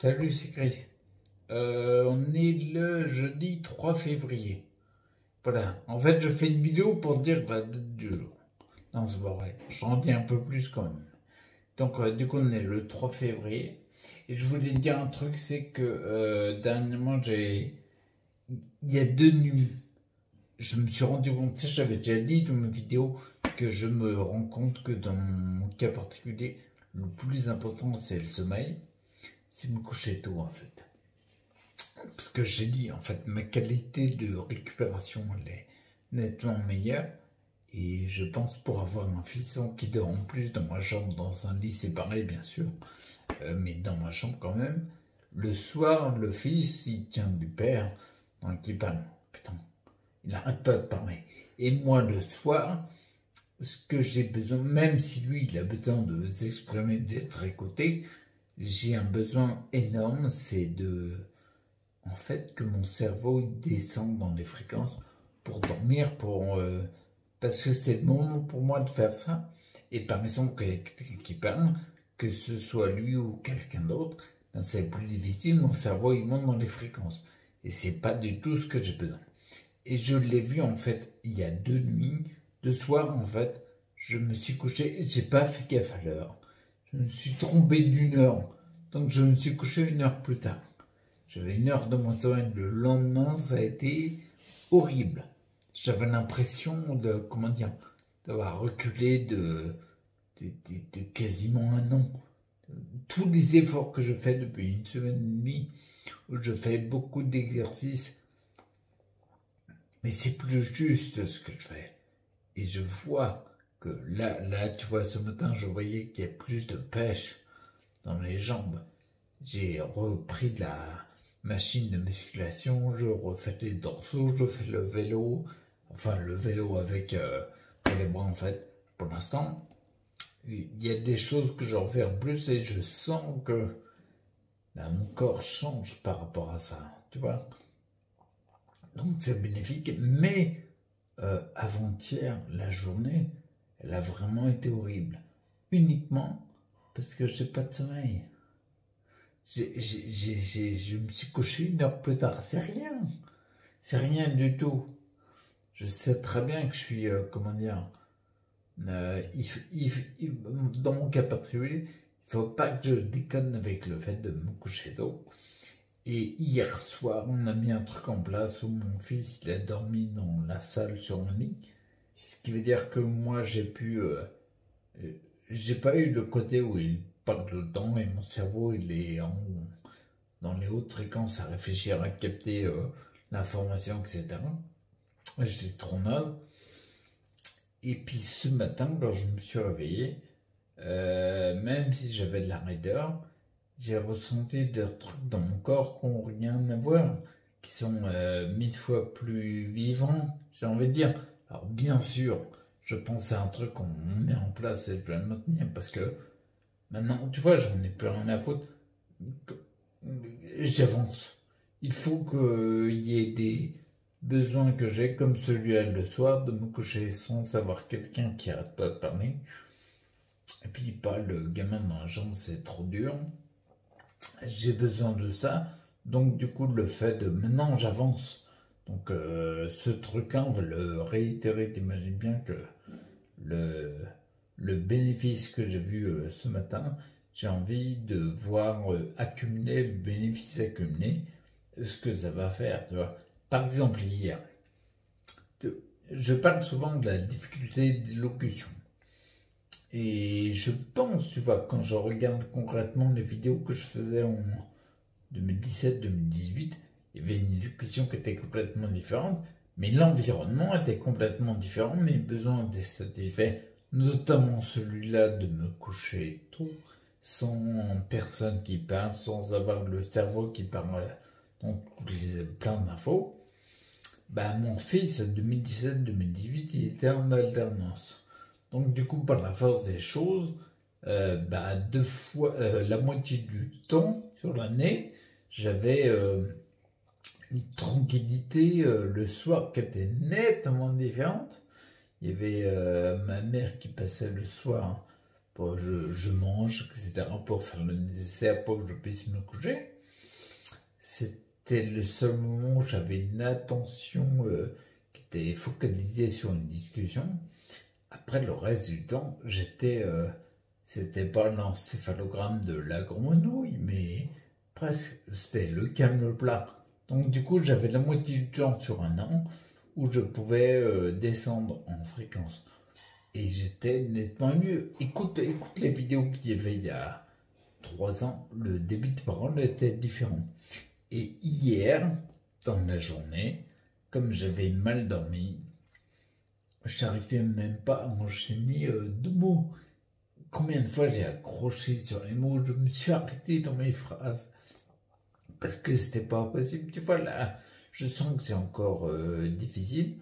Salut, c'est Chris. On est le jeudi 3 février. Voilà. En fait, je fais une vidéo pour dire la date du jour. Non, c'est pas vrai. J'en dis un peu plus quand même. Donc, du coup, on est le 3 février. Et je voulais te dire un truc, c'est que dernièrement, il y a 2 nuits. Je me suis rendu compte, ça j'avais déjà dit dans mes vidéos, que je me rends compte que dans mon cas particulier, le plus important c'est le sommeil. C'est me coucher tôt en fait. Parce que j'ai dit, en fait, ma qualité de récupération, elle est nettement meilleure. Et je pense pour avoir un fisson qui dort en plus dans ma chambre, dans un lit séparé, bien sûr, mais dans ma chambre quand même, le soir, le fils, il tient du père, donc il parle. Putain, il n'arrête pas de parler. Et moi, le soir, ce que j'ai besoin, même si lui, il a besoin de s'exprimer, d'être écouté, j'ai un besoin énorme, c'est en fait, que mon cerveau descende dans les fréquences pour dormir, parce que c'est le moment pour moi de faire ça. Et par exemple, qui parle, que ce soit lui ou quelqu'un d'autre, ben c'est plus difficile, mon cerveau il monte dans les fréquences. Et c'est pas du tout ce que j'ai besoin. Et je l'ai vu en fait il y a 2 nuits, 2 soirs en fait, je me suis couché, j'ai pas fait gaffe à l'heure. Je me suis trompé d'1 heure. Donc je me suis couché 1 heure plus tard. J'avais 1 heure de moins sommeil. Le lendemain, ça a été horrible. J'avais l'impression de, comment dire, d'avoir reculé de quasiment un an. Tous les efforts que je fais depuis 1 semaine et demie, où je fais beaucoup d'exercices, mais c'est plus juste ce que je fais. Et je vois que là, tu vois, ce matin, je voyais qu'il y a plus de pêche dans les jambes. J'ai repris de la machine de musculation, je refais les dorsaux, je fais le vélo, enfin le vélo avec pour les bras en fait, pour l'instant. Il y a des choses que je refais en plus et je sens que ben, mon corps change par rapport à ça, tu vois. Donc c'est bénéfique, mais avant-hier, la journée, elle a vraiment été horrible. Uniquement parce que j'ai pas de sommeil. Je me suis couché 1 heure plus tard. C'est rien du tout. Je sais très bien que je suis, comment dire, dans mon cas particulier, il faut pas que je déconne avec le fait de me coucher tôt. Et hier soir, on a mis un truc en place où mon fils, il a dormi dans la salle sur mon lit. Ce qui veut dire que moi, j'ai pas eu le côté où il parle dedans et mon cerveau, il est dans les hautes fréquences à réfléchir, à capter l'information, etc. J'étais trop naze. Et puis ce matin, quand je me suis réveillé, même si j'avais de la raideur, j'ai ressenti des trucs dans mon corps qui n'ont rien à voir, qui sont 1000 fois plus vivants, j'ai envie de dire. Alors bien sûr, je pense à un truc qu'on met en place et je dois le maintenir parce que maintenant, tu vois, j'en ai plus rien à foutre. J'avance. Il faut qu'il y ait des besoins que j'ai, comme celui-là le soir, de me coucher sans avoir quelqu'un qui arrête pas de parler. Et puis pas le gamin dans la jambe, c'est trop dur. J'ai besoin de ça. Donc du coup, le fait de maintenant j'avance. Donc ce truc-là, on va le réitérer. T'imagines bien que le, le bénéfice que j'ai vu ce matin, j'ai envie de voir accumuler le bénéfice accumulé, ce que ça va faire, tu vois. Par exemple, hier, je parle souvent de la difficulté d'élocution. Et je pense, tu vois, quand je regarde concrètement les vidéos que je faisais en 2017-2018, il y avait une élocution qui était complètement différente, mais l'environnement était complètement différent, mes besoins étaient satisfaits, notamment celui-là de me coucher tôt, sans personne qui parle, sans avoir le cerveau qui parle, donc plein d'infos. Bah, mon fils, 2017-2018, il était en alternance. Donc du coup, par la force des choses, bah, 2 fois la moitié du temps sur l'année, j'avais une tranquillité le soir qui était nettement différente. Il y avait ma mère qui passait le soir Bon, je mange, etc. pour faire le nécessaire pour que je puisse me coucher. C'était le seul moment où j'avais une attention qui était focalisée sur une discussion. Après, le reste du temps, c'était pas l'encéphalogramme de la grenouille, mais presque, c'était le calme plat. Donc du coup, j'avais la moitié du temps sur un an où je pouvais descendre en fréquence. Et j'étais nettement mieux. Écoute les vidéos qu'il y avait il y a 3 ans, le débit de parole était différent. Et hier, dans la journée, comme j'avais mal dormi, j'arrivais même pas à enchaîner 2 mots. Combien de fois j'ai accroché sur les mots, je me suis arrêté dans mes phrases parce que c'était pas possible. Tu vois, là, je sens que c'est encore difficile,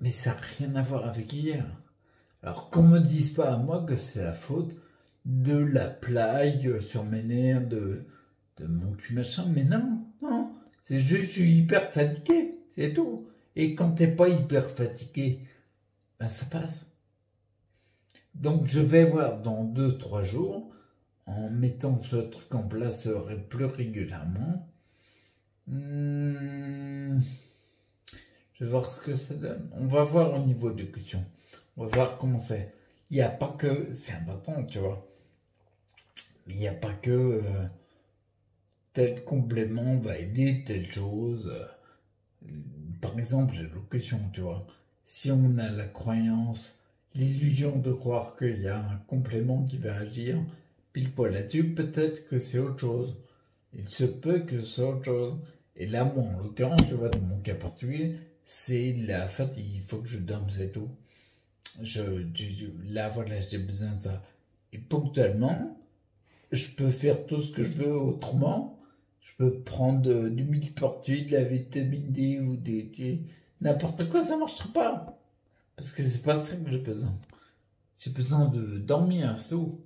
mais ça n'a rien à voir avec hier. Alors qu'on me dise pas à moi que c'est la faute de la plaie sur mes nerfs, de mon cul machin, mais non, c'est juste je suis hyper fatigué, c'est tout. Et quand t'es pas hyper fatigué, ben ça passe. Donc je vais voir dans 2-3 jours, en mettant ce truc en place plus régulièrement. Je vais voir ce que ça donne. On va voir au niveau de questions. On va voir comment c'est. Il n'y a pas que... C'est important, tu vois. Mais il n'y a pas que... tel complément va aider telle chose. Par exemple, l'élocution, tu vois. Si on a la croyance, l'illusion de croire qu'il y a un complément qui va agir pile poil là-dessus, peut-être que c'est autre chose. Il se peut que c'est autre chose. Et là, moi, en l'occurrence, tu vois, dans mon cas particulier, c'est la fatigue. Il faut que je dorme, c'est tout. Là, voilà, j'ai besoin de ça. Et ponctuellement, je peux faire tout ce que je veux autrement. Je peux prendre du millepertuis, de la vitamine D ou n'importe quoi, ça ne marchera pas. Parce que c'est pas ça que j'ai besoin. J'ai besoin de dormir, c'est tout.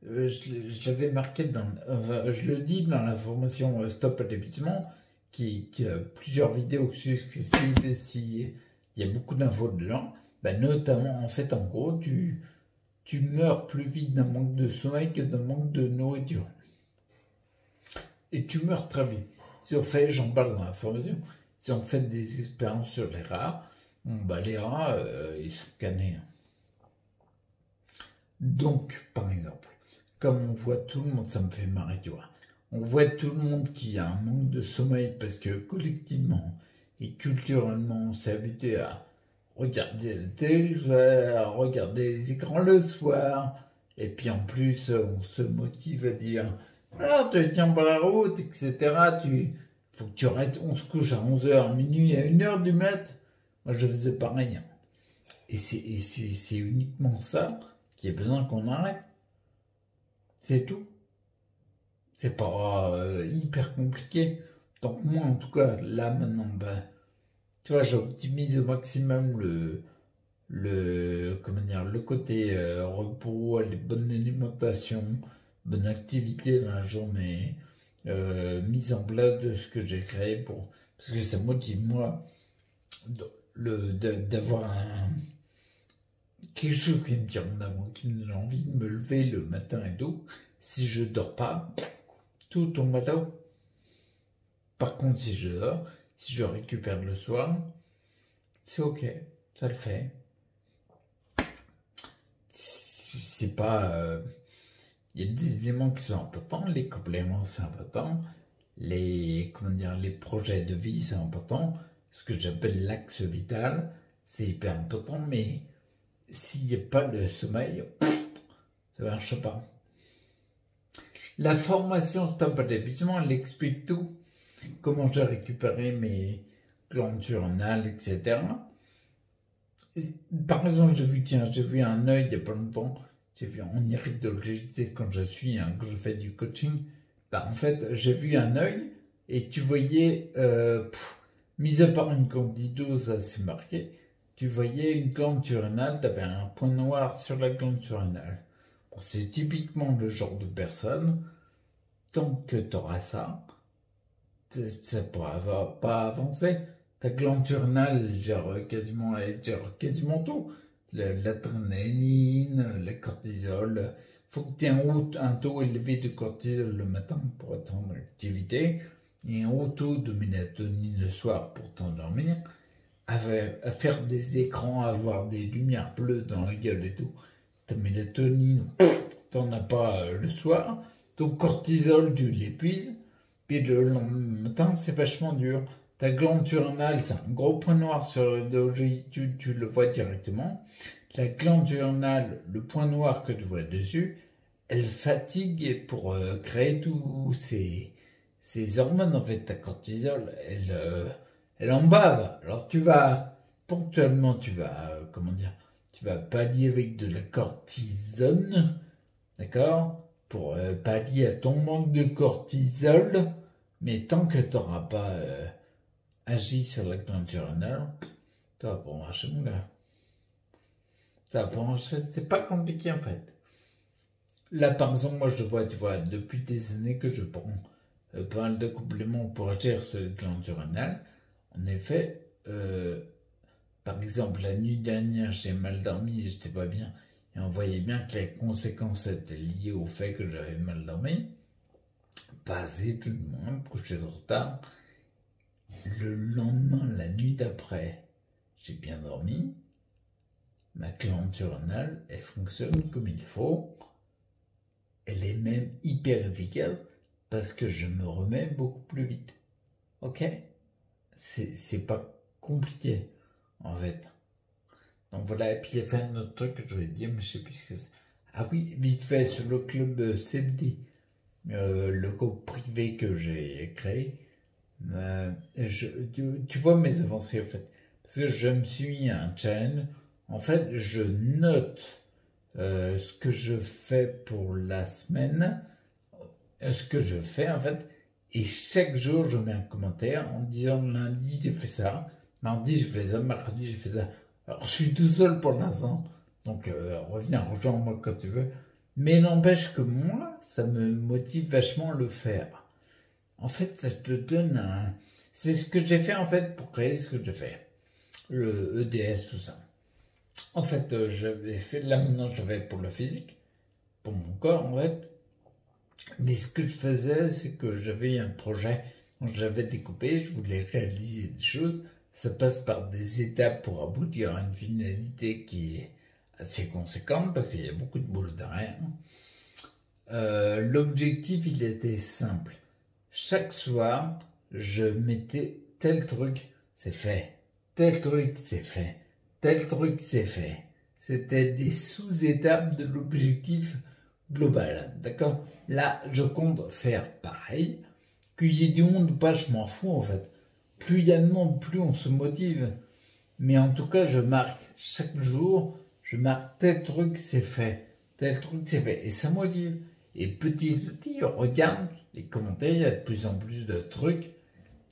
Je l'avais marqué je le dis dans la formation Stop à l'épuisement, qui a plusieurs vidéos successives, il y a beaucoup d'infos dedans, ben notamment, en fait, en gros, tu meurs plus vite d'un manque de sommeil que d'un manque de nourriture. Et tu meurs très vite. Si on fait, j'en parle dans la formation, si on fait des expériences sur les rats, les rats, ils sont canés. Donc, par exemple, comme on voit tout le monde, ça me fait marrer, tu vois. On voit tout le monde qui a un manque de sommeil parce que collectivement et culturellement, on s'est habitué à regarder la télé, à regarder les écrans le soir. Et puis en plus, on se motive à dire alors, tu tiens pas la route, etc. Faut que tu arrêtes, on se couche à 11h, minuit, à 1h du mat. Moi, je faisais pareil. Et c'est uniquement ça qui a besoin qu'on arrête. C'est tout. C'est pas hyper compliqué. Donc moi, en tout cas, là, maintenant, tu vois, j'optimise au maximum le côté repos, les bonnes alimentations, bonne activité dans la journée, mise en place de ce que j'ai créé parce que ça motive moi d'avoir quelque chose qui me tire en avant, qui me donne envie de me lever le matin et tout. Si je dors pas, tout tombe à l'eau. Par contre, si je dors, si je récupère le soir, c'est ok, ça le fait. C'est pas... Il y a des éléments qui sont importants, les compléments c'est important, les projets de vie c'est important, ce que j'appelle l'axe vital, c'est hyper important, mais s'il n'y a pas de sommeil, ça ne marche pas. La formation Stop à l'épuisement, elle explique tout, comment j'ai récupéré mes glandes surrénales, etc. Par exemple, j'ai vu un œil il n'y a pas longtemps, j'ai vu en iridologie, quand je fais du coaching, en fait, j'ai vu un œil et tu voyais, mis à part une candidose assez marquée, tu voyais une glande surrénale, tu avais un point noir sur la glande surrénale. Bon, c'est typiquement le genre de personne, tant que tu auras ça, ça ne pourra pas avancer. Ta glande surrénale, elle gère quasiment tout. l'adrénaline, le cortisol. Il faut que tu aies un taux élevé de cortisol le matin pour être en activité et un haut taux de mélatonine le soir pour t'endormir. À faire des écrans, à avoir des lumières bleues dans la gueule et tout. Ta mélatonine, t'en as pas le soir. Ton cortisol, tu l'épuises. Puis le lendemain matin, c'est vachement dur. Ta glande surrénale, c'est un gros point noir sur le doji, tu le vois directement. La glande surrénale, le point noir que tu vois dessus, elle fatigue pour créer tous ces hormones. En fait, ta cortisol, elle en bave. Alors ponctuellement, tu vas pallier avec de la cortisone, d'accord, pour pallier à ton manque de cortisol, mais tant que tu n'auras pas agi sur la glande surrénale, ça va pas marcher, mon gars. Ça va pas marcher, c'est pas compliqué en fait. Là, par exemple, moi je vois, tu vois, depuis des années que je prends pas mal de compléments pour agir sur les glandes surrénales. En effet, par exemple, la nuit dernière, j'ai mal dormi et j'étais pas bien. Et on voyait bien que les conséquences étaient liées au fait que j'avais mal dormi. Pas assez, tout le monde, couché trop tard. Le lendemain, la nuit d'après, j'ai bien dormi. Ma glande surrénale, elle fonctionne comme il faut. Elle est même hyper efficace parce que je me remets beaucoup plus vite. Ok? C'est pas compliqué, en fait. Donc voilà, et puis il y avait un autre truc que je voulais dire, mais je sais plus ce que c'est. Ah oui, vite fait, sur le club CBD, le groupe privé que j'ai créé, tu vois mes avancées, en fait. Parce que je me suis mis à un challenge. En fait, je note ce que je fais pour la semaine, ce que je fais, en fait, et chaque jour, je mets un commentaire en disant lundi, j'ai fait ça, mardi, j'ai fait ça, mercredi, j'ai fait ça. Alors, je suis tout seul pour l'instant, donc reviens, rejoins-moi quand tu veux. Mais n'empêche que moi, ça me motive vachement à le faire. En fait, ça te donne un... C'est ce que j'ai fait, en fait, pour créer ce que je fais. Le EDS, tout ça. En fait, j'avais fait... Là, maintenant, je vais pour le physique, pour mon corps, en fait. Mais ce que je faisais, c'est que j'avais un projet dont je l'avais découpé, je voulais réaliser des choses. Ça passe par des étapes pour aboutir à une finalité qui est assez conséquente, parce qu'il y a beaucoup de boulot derrière. L'objectif, il était simple. Chaque soir, je mettais tel truc, c'est fait. Tel truc, c'est fait. Tel truc, c'est fait. C'était des sous-étapes de l'objectif global, d'accord? Là, je compte faire pareil. Qu'il y ait du monde ou pas, je m'en fous en fait. Plus il y a de monde, plus on se motive. Mais en tout cas, je marque chaque jour, je marque tel truc, c'est fait. Tel truc, c'est fait. Et ça motive. Et petit à petit, on regarde les commentaires, il y a de plus en plus de trucs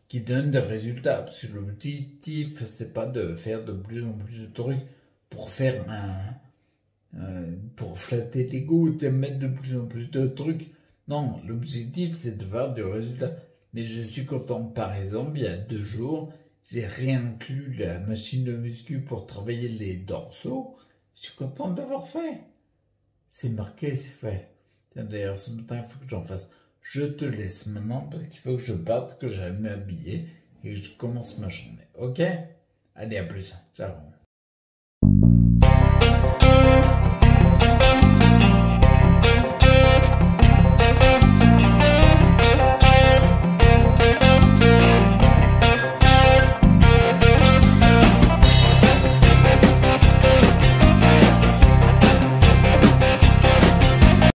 qui donnent des résultats. Parce que l'objectif, c'est pas de faire de plus en plus de trucs pour faire pour flatter l'ego, de mettre de plus en plus de trucs. Non, l'objectif, c'est de voir du résultat. Mais je suis content, par exemple, il y a 2 jours, j'ai réinclus la machine de muscu pour travailler les dorsaux. Je suis content de l'avoir fait. C'est marqué, c'est fait. Tiens, d'ailleurs, ce matin, il faut que j'en fasse. Je te laisse maintenant parce qu'il faut que je parte, que j'aille m'habiller et que je commence ma journée. Ok? Allez, à plus. Ciao.